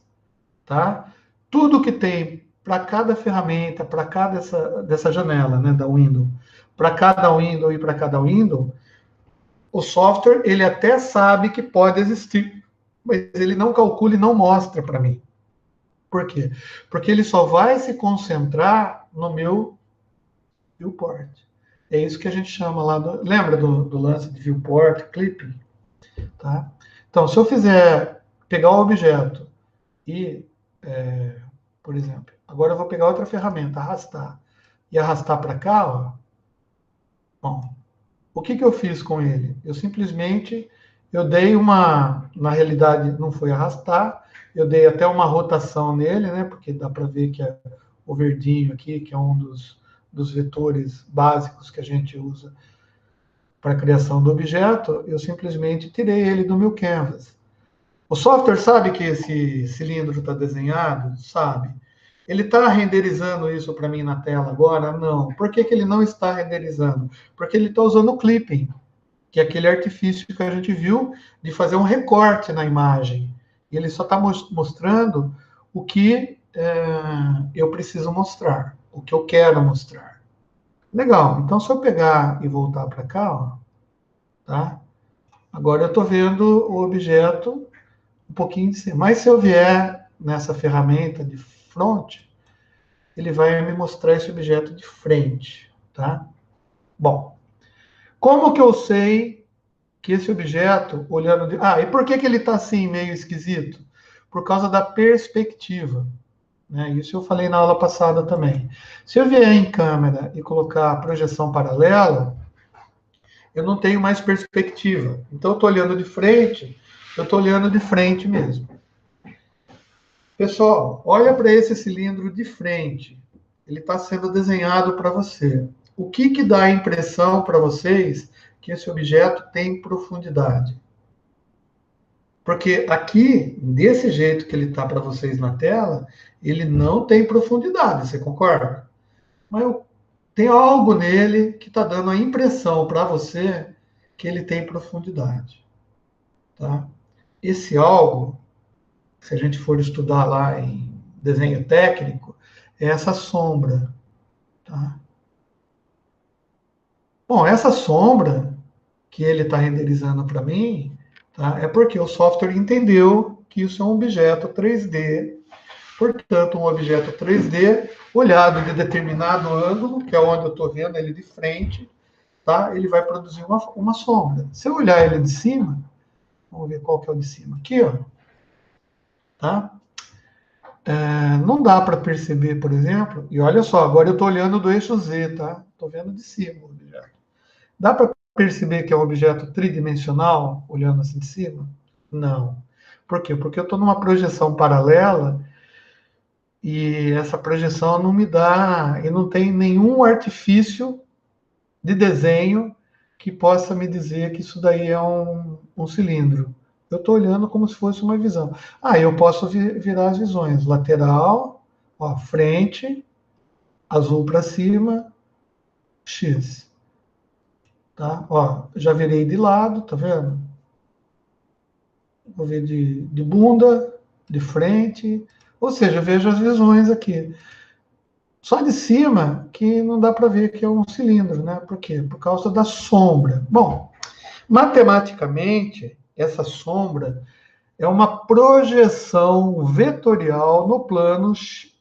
tá? Tudo que tem para cada ferramenta, para cada dessa janela, né, da window, para cada window e para cada window, o software ele até sabe que pode existir, mas ele não calcula e não mostra para mim. Por quê? Porque ele só vai se concentrar no meu viewport. É isso que a gente chama lá lembra do lance de viewport, clipping, tá? Então, se eu fizer pegar o objeto e, por exemplo, agora eu vou pegar outra ferramenta, arrastar, e arrastar para cá, ó. Bom, o que eu fiz com ele? Eu simplesmente, eu dei na realidade não foi arrastar, eu dei até uma rotação nele, né? Porque dá para ver que é o verdinho aqui, que é um dos vetores básicos que a gente usa para a criação do objeto, eu simplesmente tirei ele do meu canvas. O software sabe que esse cilindro está desenhado? Sabe. Ele está renderizando isso para mim na tela agora? Não. Por que ele não está renderizando? Porque ele está usando o clipping, que é aquele artifício que a gente viu de fazer um recorte na imagem. E ele só está mostrando o que eu preciso mostrar, o que eu quero mostrar. Legal. Então, se eu pegar e voltar para cá, ó, tá? Agora eu estou vendo o objeto um pouquinho de cima. Mas se eu vier nessa ferramenta de front, ele vai me mostrar esse objeto de frente, tá? Bom, como que eu sei que esse objeto, olhando de... Ah, e por que ele está assim, meio esquisito? Por causa da perspectiva. Né? Isso eu falei na aula passada também. Se eu vier em câmera e colocar a projeção paralela, eu não tenho mais perspectiva. Então, eu estou olhando de frente, eu estou olhando de frente mesmo. Pessoal, olha para esse cilindro de frente. Ele está sendo desenhado para você. O que dá a impressão para vocês que esse objeto tem profundidade? Porque aqui, desse jeito que ele está para vocês na tela, ele não tem profundidade, você concorda? Mas tem algo nele que está dando a impressão para você que ele tem profundidade. Tá? Esse algo, se a gente for estudar lá em desenho técnico, é essa sombra. Tá? Bom, essa sombra que ele está renderizando para mim, tá? É porque o software entendeu que isso é um objeto 3D. Portanto, um objeto 3D olhado de determinado ângulo, que é onde eu estou vendo ele de frente, tá? Ele vai produzir uma sombra. Se eu olhar ele de cima, vamos ver qual que é o de cima. Aqui, ó. Tá? Não dá para perceber, por exemplo, e olha só, agora eu estou olhando do eixo Z, tá? Estou vendo de cima o objeto. Dá para perceber que é um objeto tridimensional, olhando assim de cima? Não. Por quê? Porque eu estou numa projeção paralela e essa projeção não me dá, e não tem nenhum artifício de desenho que possa me dizer que isso daí é um cilindro. Eu estou olhando como se fosse uma visão. Ah, eu posso virar as visões. Lateral, ó, frente, azul para cima, X. Tá? Ó, já virei de lado, tá vendo? Vou ver de bunda, de frente, ou seja, eu vejo as visões aqui. Só de cima que não dá para ver que é um cilindro, né? Por quê? Por causa da sombra. Bom, matematicamente, essa sombra é uma projeção vetorial no plano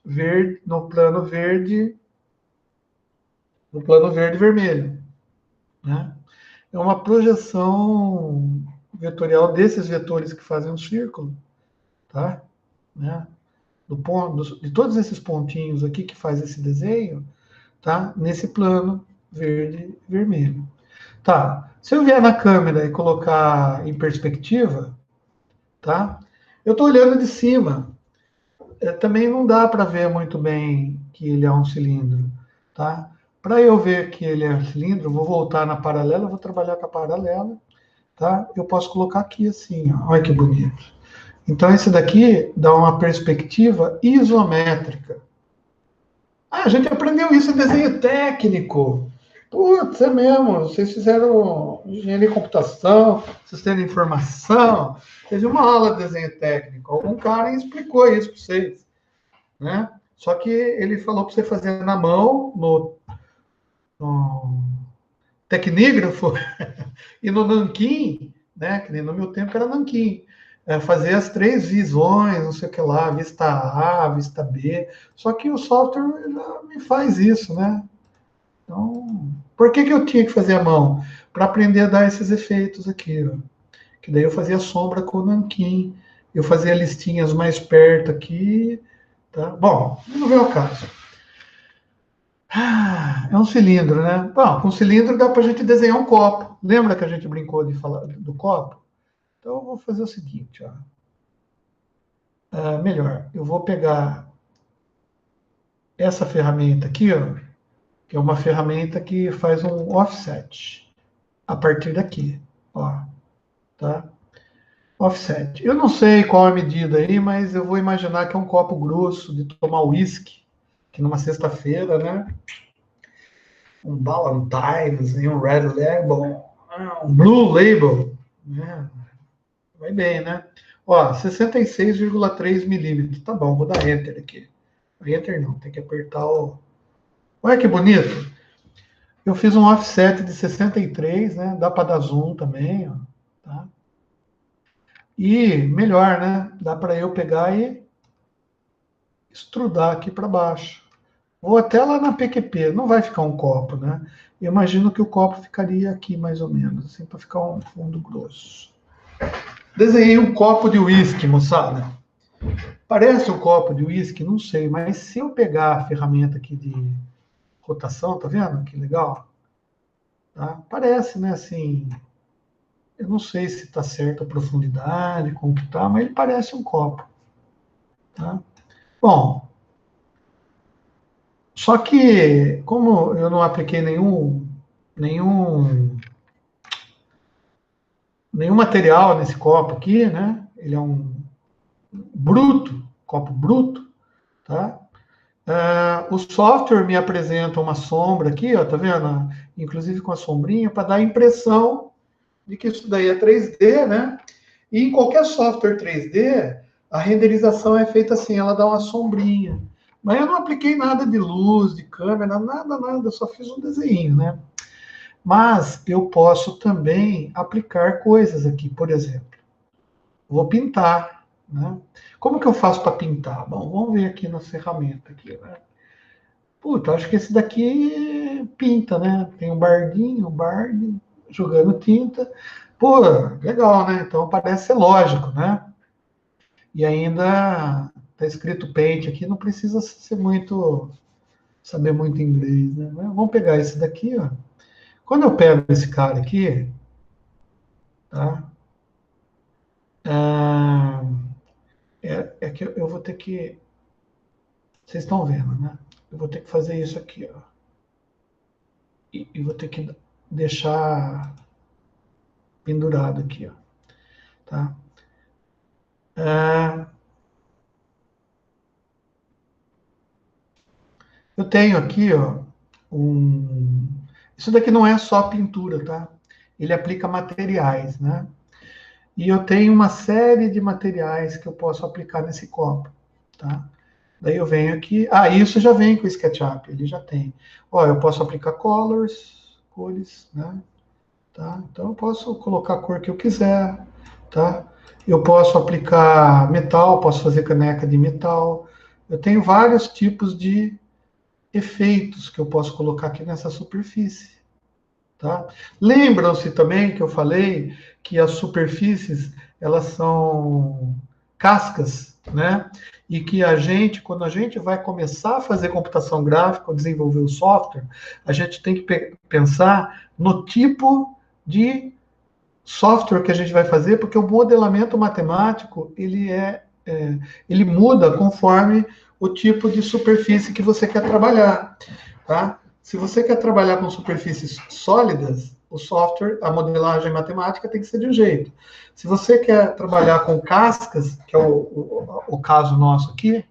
verde, no plano verde vermelho, né? É uma projeção vetorial desses vetores que fazem um círculo, tá? Né? De todos esses pontinhos aqui que faz esse desenho, tá? Nesse plano verde vermelho. Tá. Se eu vier na câmera e colocar em perspectiva, tá? Eu estou olhando de cima. Também não dá para ver muito bem que ele é um cilindro, tá? Para eu ver que ele é um cilindro, eu vou voltar na paralela, vou trabalhar com a paralela, tá? Eu posso colocar aqui assim, ó. Olha que bonito. Então esse daqui dá uma perspectiva isométrica. Ah, a gente aprendeu isso em desenho técnico. Putz, é mesmo. Vocês fizeram engenharia de computação, sistema de informação. Teve uma aula de desenho técnico. Algum cara explicou isso para vocês, né? Só que ele falou para você fazer na mão, no tecnígrafo e no nanquim, né? Que nem no meu tempo era nanquim. Fazer as três visões, não sei o que lá, vista A, vista B. Só que o software já me faz isso, né? Então, por que eu tinha que fazer a mão? Para aprender a dar esses efeitos aqui, ó. Que daí eu fazia sombra com o nanquim, eu fazia listinhas mais perto aqui, tá? Bom, não vem ao caso. É um cilindro, né? Bom, com cilindro dá para a gente desenhar um copo. Lembra que a gente brincou de falar do copo? Então eu vou fazer o seguinte, ó. Melhor, eu vou pegar essa ferramenta aqui, ó, que é uma ferramenta que faz um offset a partir daqui, ó, tá? Offset. Eu não sei qual é a medida aí, mas eu vou imaginar que é um copo grosso de tomar uísque, que numa sexta-feira, né? Um Ballantines, um Red Label, um Blue Label, né? Vai bem, né? Ó, 66,3 milímetros. Tá bom, vou dar Enter aqui. Enter não, tem que apertar o. Olha que bonito. Eu fiz um offset de 63, né? Dá para dar zoom também, ó. Tá? E melhor, né? Dá para eu pegar e estrudar aqui para baixo. Ou até lá na PQP, não vai ficar um copo, né? Eu imagino que o copo ficaria aqui mais ou menos, assim, para ficar um fundo grosso. Desenhei um copo de uísque, moçada. Parece um copo de uísque, não sei, mas se eu pegar a ferramenta aqui de rotação, tá vendo? Que legal. Tá? Parece, né, assim, eu não sei se está certa a profundidade, como que tá, mas ele parece um copo. Tá? Bom, só que, como eu não apliquei nenhum, nenhum material nesse copo aqui, né? Ele é um bruto, copo bruto, tá? O software me apresenta uma sombra aqui, ó, tá vendo? Inclusive com a sombrinha, para dar a impressão de que isso daí é 3D, né? E em qualquer software 3D, a renderização é feita assim, ela dá uma sombrinha. Mas eu não apliquei nada de luz, de câmera, nada, só fiz um desenho, né? Mas eu posso também aplicar coisas aqui, por exemplo. Vou pintar, né? Como que eu faço para pintar? Bom, vamos ver aqui na ferramenta aqui, né? Puta, acho que esse daqui pinta, né? Tem um bard jogando tinta. Pô, legal, né? Então parece ser lógico, né? E ainda tá escrito paint aqui, não precisa ser muito saber muito inglês, né? Vamos pegar esse daqui, ó. Quando eu pego esse cara aqui, tá? Ah, é que eu vou ter que. Vocês estão vendo, né? Eu vou ter que fazer isso aqui, ó. E vou ter que deixar pendurado aqui, ó. Tá? Ah, Eu tenho aqui, ó, um... Isso daqui não é só pintura, tá? Ele aplica materiais, né? E eu tenho uma série de materiais que eu posso aplicar nesse copo, tá? Daí eu venho aqui. Ah, isso já vem com o SketchUp, ele já tem. Ó, eu posso aplicar colors, cores, né? Tá? Então eu posso colocar a cor que eu quiser, tá? Eu posso aplicar metal, posso fazer caneca de metal. Eu tenho vários tipos de efeitos que eu posso colocar aqui nessa superfície, tá? Lembram-se também que eu falei que as superfícies, elas são cascas, né? E que a gente, quando a gente vai começar a fazer computação gráfica ou desenvolver o software, a gente tem que pensar no tipo de software que a gente vai fazer, porque o modelamento matemático ele muda conforme o tipo de superfície que você quer trabalhar, tá? Se você quer trabalhar com superfícies sólidas, o software, a modelagem matemática tem que ser de um jeito. Se você quer trabalhar com cascas, que é o caso nosso aqui,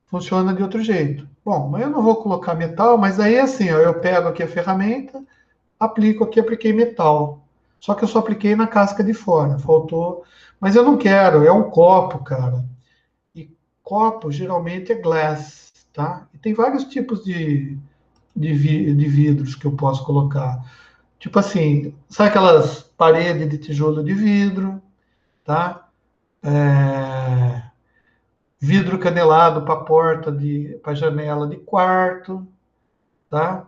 funciona de outro jeito. Bom, mas eu não vou colocar metal, mas aí assim, ó, eu pego aqui a ferramenta, aplico aqui, apliquei metal. Só que eu só apliquei na casca de fora, faltou. Mas eu não quero, é um copo, cara. E copo geralmente é glass, tá? E tem vários tipos de vidros que eu posso colocar. Tipo assim, sabe aquelas paredes de tijolo de vidro, tá? É, vidro canelado para porta para janela de quarto, tá?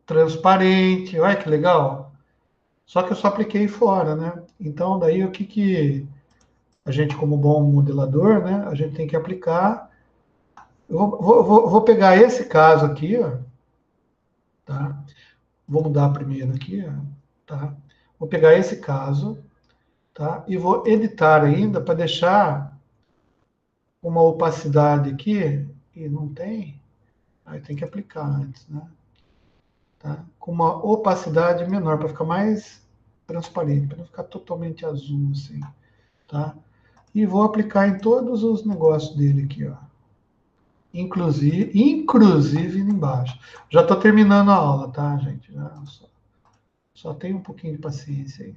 Transparente, olha que legal. Só que eu só apliquei fora, né? Então, daí o que a gente, como bom modelador, né? A gente tem que aplicar. Eu vou pegar esse caso aqui, ó, tá? Vou mudar primeiro aqui, ó, tá? Vou pegar esse caso, tá? E vou editar ainda para deixar uma opacidade aqui, e não tem, aí tem que aplicar antes, né? Tá? Com uma opacidade menor, para ficar mais transparente, para não ficar totalmente azul, assim, tá? E vou aplicar em todos os negócios dele aqui, ó. Inclusive embaixo. Já estou terminando a aula, tá, gente? Só tem um pouquinho de paciência aí.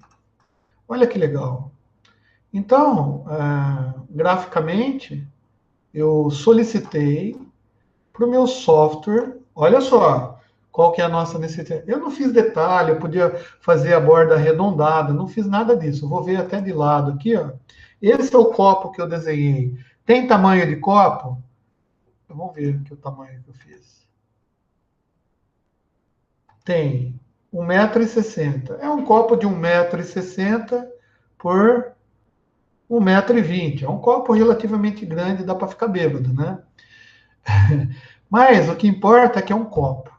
Olha que legal. Então, graficamente, eu solicitei para o meu software. Olha só qual que é a nossa necessidade. Eu não fiz detalhe, eu podia fazer a borda arredondada, não fiz nada disso. Eu vou ver até de lado aqui, ó. Esse é o copo que eu desenhei. Tem tamanho de copo? Vamos ver aqui o tamanho que eu fiz. Tem 1,60 m. É um copo de 1,60 m por 1,20 m. É um copo relativamente grande, dá para ficar bêbado, né? Mas o que importa é que é um copo.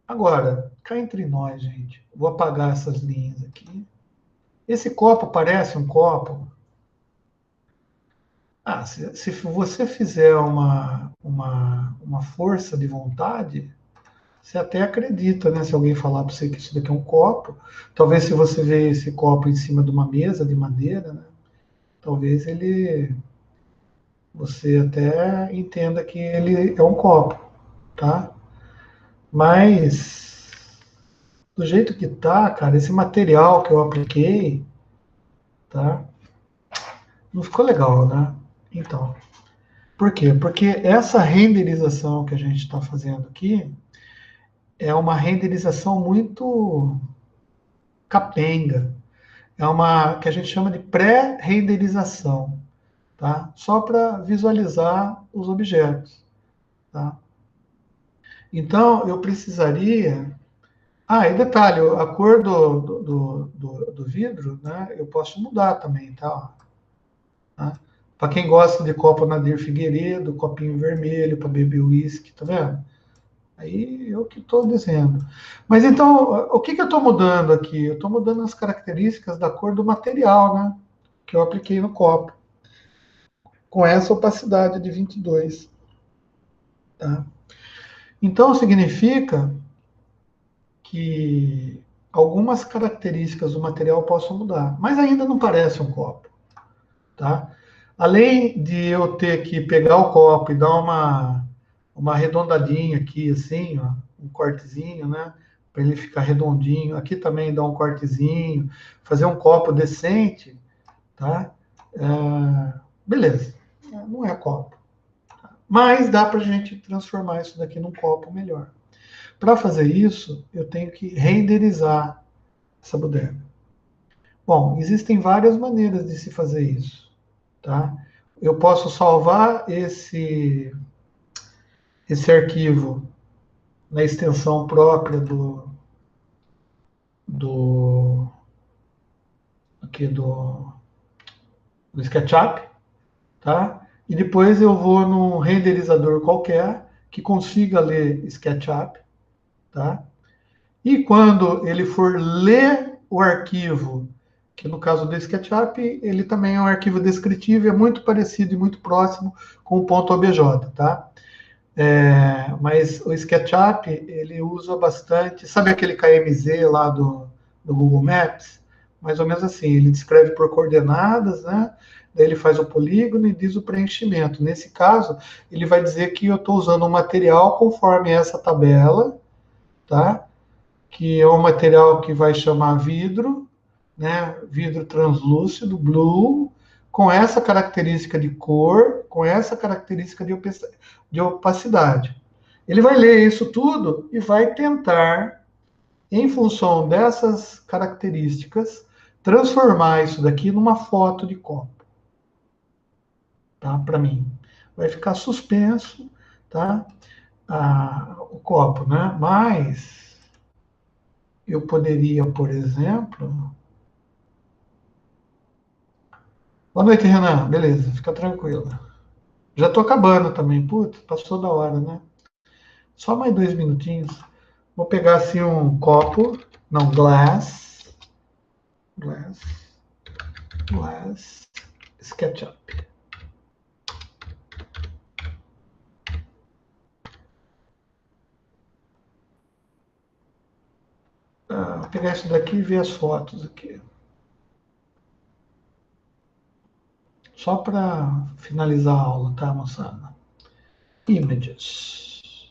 Agora, cá entre nós, gente, vou apagar essas linhas aqui. Esse copo parece um copo. Ah, se você fizer uma força de vontade, você até acredita, né? Se alguém falar para você que isso daqui é um copo, talvez se você vê esse copo em cima de uma mesa de madeira, né? Talvez você até entenda que ele é um copo, tá? Mas do jeito que tá, cara, esse material que eu apliquei, tá? Não ficou legal, né? Então, por quê? Porque essa renderização que a gente está fazendo aqui é uma renderização muito capenga. É uma que a gente chama de pré-renderização, tá? Só para visualizar os objetos, tá? Então, eu precisaria. Ah, e detalhe, a cor do vidro, né? Eu posso mudar também, tá? Tá? Para quem gosta de copo Nadir Figueiredo, copinho vermelho para beber uísque, tá vendo? Aí eu que estou dizendo. Mas então, o que eu estou mudando aqui? Eu estou mudando as características da cor do material, né? Que eu apliquei no copo, com essa opacidade de 22. Tá? Então, significa que algumas características do material possam mudar, mas ainda não parece um copo. Tá? Além de eu ter que pegar o copo e dar uma arredondadinha aqui, assim, ó, um cortezinho, né? Para ele ficar redondinho. Aqui também dar um cortezinho, fazer um copo decente, tá? Beleza, não é copo. Mas dá para a gente transformar isso daqui num copo melhor. Para fazer isso, eu tenho que renderizar essa bodega. Bom, existem várias maneiras de se fazer isso, tá? Eu posso salvar esse arquivo na extensão própria do, aqui do SketchUp, tá? E depois eu vou num renderizador qualquer que consiga ler SketchUp, tá? E quando ele for ler o arquivo, que no caso do SketchUp, ele também é um arquivo descritivo, é muito parecido e muito próximo com o .obj, tá? Mas o SketchUp, ele usa bastante, sabe aquele KMZ lá do Google Maps? Mais ou menos assim, ele descreve por coordenadas, né? Daí ele faz o polígono e diz o preenchimento. Nesse caso, ele vai dizer que eu estou usando um material conforme essa tabela, tá? Que é um material que vai chamar vidro, né? Vidro translúcido, blue, com essa característica de cor, com essa característica de opacidade. Ele vai ler isso tudo e vai tentar, em função dessas características, transformar isso daqui numa foto de copo, tá? Para mim. Vai ficar suspenso, tá? O copo, né? Mas eu poderia, por exemplo. Boa noite, Renan. Beleza, fica tranquilo. Já tô acabando também. Putz, passou da hora, né? Só mais 2 minutinhos. Vou pegar assim um copo. Não, glass. Glass. Glass. SketchUp. Vou pegar isso daqui e ver as fotos aqui. Só para finalizar a aula, tá, moçada? Images.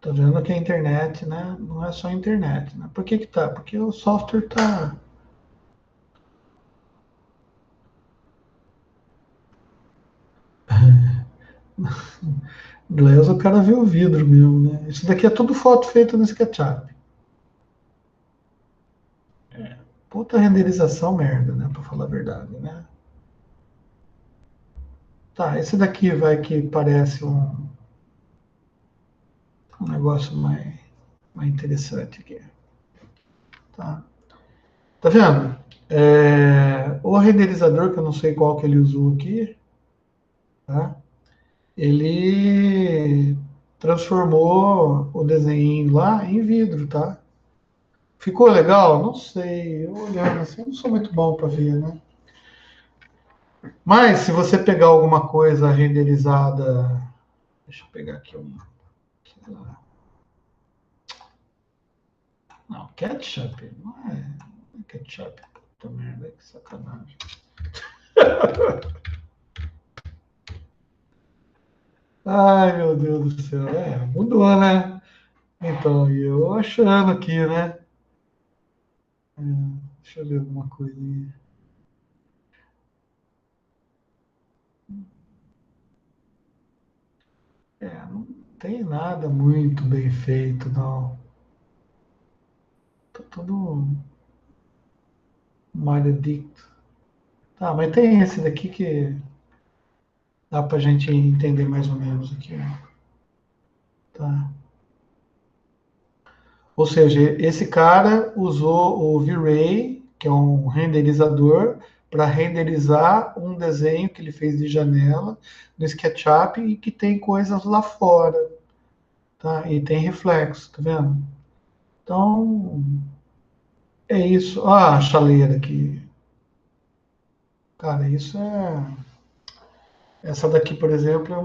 Tá vendo que a internet, né? Não é só a internet, né? Por que que tá? Porque o software tá. Glass, o cara vê o vidro mesmo, né? Isso daqui é tudo foto feita no SketchUp. Puta renderização merda, né? Pra falar a verdade, né? Tá, esse daqui vai que parece um negócio mais interessante aqui. Tá, tá vendo? O renderizador, que eu não sei qual que ele usou aqui, tá? Ele transformou o desenho lá em vidro, tá? Ficou legal? Não sei. Eu olhando assim, eu não sou muito bom para ver, né? Mas se você pegar alguma coisa renderizada, deixa eu pegar aqui uma. Não, ketchup, não é ketchup. Puta merda, que sacanagem. Ai, meu Deus do céu. Mudou, né? Então, e eu achando aqui, né? Deixa eu ver alguma coisinha. Não tem nada muito bem feito, não. Tá tudo maledicto. Tá, mas tem esse daqui que dá pra gente entender mais ou menos aqui, ó. Tá. Ou seja, esse cara usou o V-Ray, que é um renderizador, para renderizar um desenho que ele fez de janela no SketchUp e que tem coisas lá fora, tá? E tem reflexo, tá vendo? Então, é isso. Ah, a chaleira aqui. Cara, isso é. Essa daqui, por exemplo, é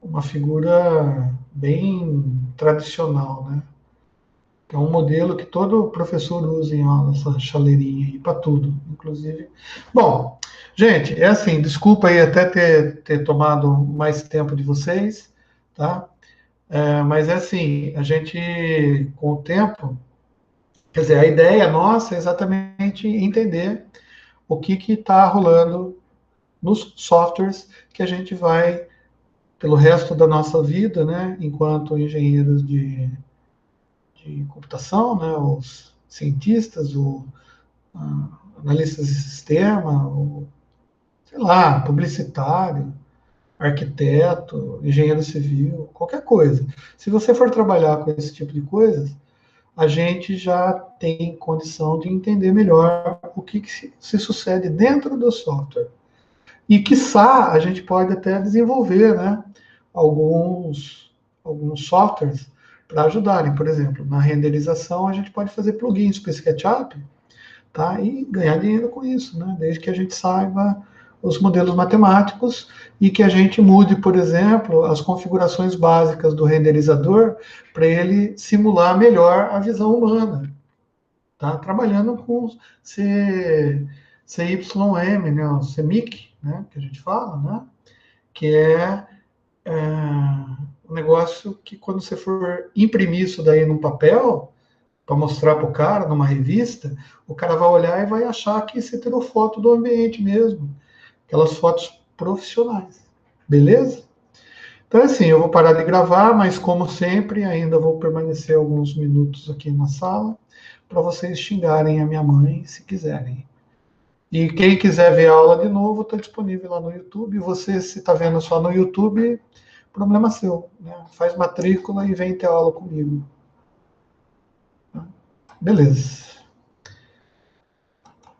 uma figura bem tradicional, né? que é um modelo que todo professor usa em aula, essa chaleirinha aí, para tudo, inclusive. Bom, gente, é assim, desculpa aí até ter tomado mais tempo de vocês, tá? Mas é assim, a gente, com o tempo, quer dizer, a ideia nossa é exatamente entender o que está rolando nos softwares que a gente vai, pelo resto da nossa vida, né, enquanto engenheiros de computação, né, os cientistas, o analistas de sistema, o, sei lá, publicitário, arquiteto, engenheiro civil, qualquer coisa. Se você for trabalhar com esse tipo de coisas, a gente já tem condição de entender melhor o que se sucede dentro do software. E, quiçá, a gente pode até desenvolver, né, alguns softwares para ajudarem. Por exemplo, na renderização, a gente pode fazer plugins para o SketchUp, tá? E ganhar dinheiro com isso, né? Desde que a gente saiba os modelos matemáticos e que a gente mude, por exemplo, as configurações básicas do renderizador para ele simular melhor a visão humana, tá? Trabalhando com CYM, né? O CMYK, né? Que a gente fala, né? Que é um negócio que quando você for imprimir isso daí num papel, para mostrar para o cara, numa revista, o cara vai olhar e vai achar que você tirou foto do ambiente mesmo. Aquelas fotos profissionais. Beleza? Então, assim, eu vou parar de gravar, mas como sempre, ainda vou permanecer alguns minutos aqui na sala para vocês xingarem a minha mãe, se quiserem. E quem quiser ver a aula de novo, está disponível lá no YouTube. Você, se está vendo só no YouTube, problema seu. Né? Faz matrícula e vem ter aula comigo. Beleza.